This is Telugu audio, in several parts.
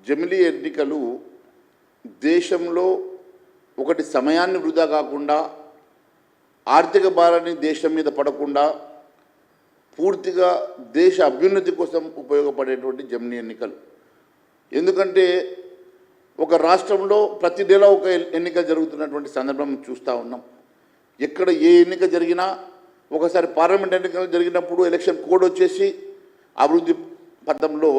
జమిలీ ఎన్నికలు దేశంలో ఒకటి సమయాన్ని వృధా కాకుండా ఆర్థిక భారాన్ని దేశం మీద పడకుండా పూర్తిగా దేశ అభ్యున్నతి కోసం ఉపయోగపడేటువంటి జమిలీ ఎన్నికలు. ఎందుకంటే ఒక రాష్ట్రంలో ప్రతి నెల ఒక ఎన్నిక జరుగుతున్నటువంటి సందర్భం చూస్తూ ఉన్నాం. ఎక్కడ ఏ ఎన్నిక జరిగినా ఒకసారి పార్లమెంట్ ఎన్నికలు జరిగినప్పుడు ఎలక్షన్ కోడ్ వచ్చేసి అభివృద్ధి పథంలో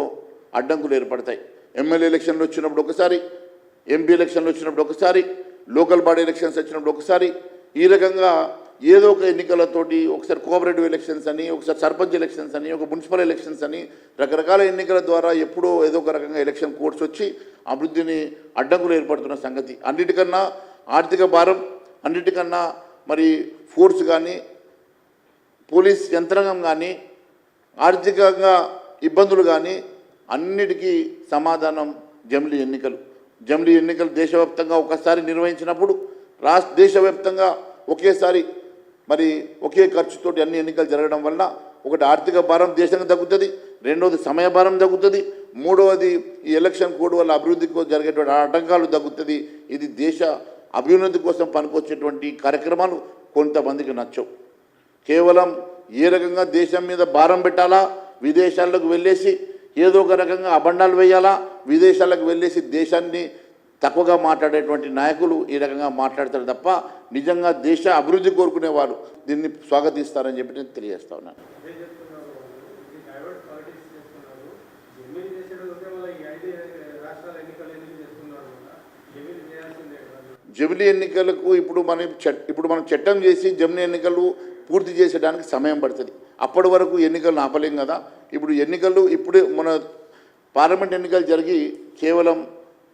అడ్డంకులు ఏర్పడతాయి. ఎమ్మెల్యే ఎలక్షన్లు వచ్చినప్పుడు ఒకసారి, ఎంపీ ఎలక్షన్లు వచ్చినప్పుడు ఒకసారి, లోకల్ బాడీ ఎలక్షన్స్ వచ్చినప్పుడు ఒకసారి, ఈ రకంగా ఏదో ఒక ఎన్నికలతోటి ఒకసారి కోఆపరేటివ్ ఎలక్షన్స్ అని, ఒకసారి సర్పంచ్ ఎలక్షన్స్ అని, ఒక మున్సిపల్ ఎలక్షన్స్ అని రకరకాల ఎన్నికల ద్వారా ఎప్పుడో ఏదో ఒక రకంగా ఎలక్షన్ కోడ్స్ వచ్చి అభివృద్ధిని అడ్డంకులు ఏర్పడుతున్న సంగతి. అన్నిటికన్నా ఆర్థిక భారం, అన్నిటికన్నా మరి ఫోర్స్ కానీ, పోలీస్ యంత్రాంగం కానీ, ఆర్థికంగా ఇబ్బందులు కానీ అన్నిటికీ సమాధానం జమిలీ ఎన్నికలు. జమిలీ ఎన్నికలు దేశవ్యాప్తంగా ఒకసారి నిర్వహించినప్పుడు దేశవ్యాప్తంగా ఒకేసారి మరి ఒకే ఖర్చుతోటి అన్ని ఎన్నికలు జరగడం వల్ల ఒకటి ఆర్థిక భారం దేశానికి తగ్గుతుంది, రెండవది సమయ భారం తగ్గుతుంది, మూడవది ఈ ఎలక్షన్ కోడ్ వల్ల అభివృద్ధికి జరిగేటువంటి ఆటంకాలు తగ్గుతుంది. ఇది దేశ అభ్యున్నతి కోసం పనికొచ్చేటువంటి కార్యక్రమాలు కొంతమందికి నచ్చవు. కేవలం ఏ రకంగా దేశం మీద భారం పెట్టాలా, విదేశాలకు వెళ్ళేసి ఏదో ఒక రకంగా అబండాలు వేయాలా, విదేశాలకు వెళ్ళేసి దేశాన్ని తక్కువగా మాట్లాడేటువంటి నాయకులు ఈ రకంగా మాట్లాడతారు తప్ప నిజంగా దేశ అభివృద్ధి కోరుకునేవారు దీన్ని స్వాగతిస్తారని చెప్పి నేను తెలియజేస్తా ఉన్నాను. జమిలీ ఎన్నికలకు ఇప్పుడు మనం చట్టం చేసి జమిలీ ఎన్నికలు పూర్తి చేసేయడానికి సమయం పడుతుంది. అప్పటి వరకు ఎన్నికలను ఆపలేం కదా. ఇప్పుడు ఎన్నికలు ఇప్పుడే మన పార్లమెంట్ ఎన్నికలు జరిగి కేవలం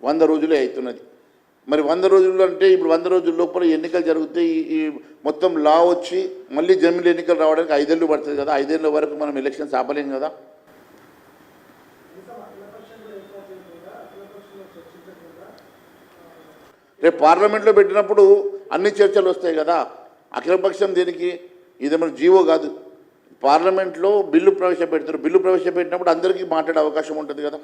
100 రోజులే అవుతున్నది. మరి 100 రోజులు అంటే ఇప్పుడు 100 రోజుల లోపల ఎన్నికలు జరిగితే ఈ మొత్తం లా వచ్చి మళ్ళీ జమిలీ ఎన్నికలు రావడానికి 5 ఏళ్ళు పడుతుంది కదా. 5 ఏళ్ళ వరకు మనం ఎలక్షన్స్ ఆపలేం కదా. రేపు పార్లమెంట్లో పెట్టినప్పుడు అన్ని చర్చలు వస్తాయి కదా. అఖిలపక్షం దేనికి? ఇదేమైనా జీవో కాదు. పార్లమెంట్లో బిల్లు ప్రవేశపెడతారు. బిల్లు ప్రవేశపెట్టినప్పుడు అందరికీ మాట్లాడే అవకాశం ఉంటుంది కదా.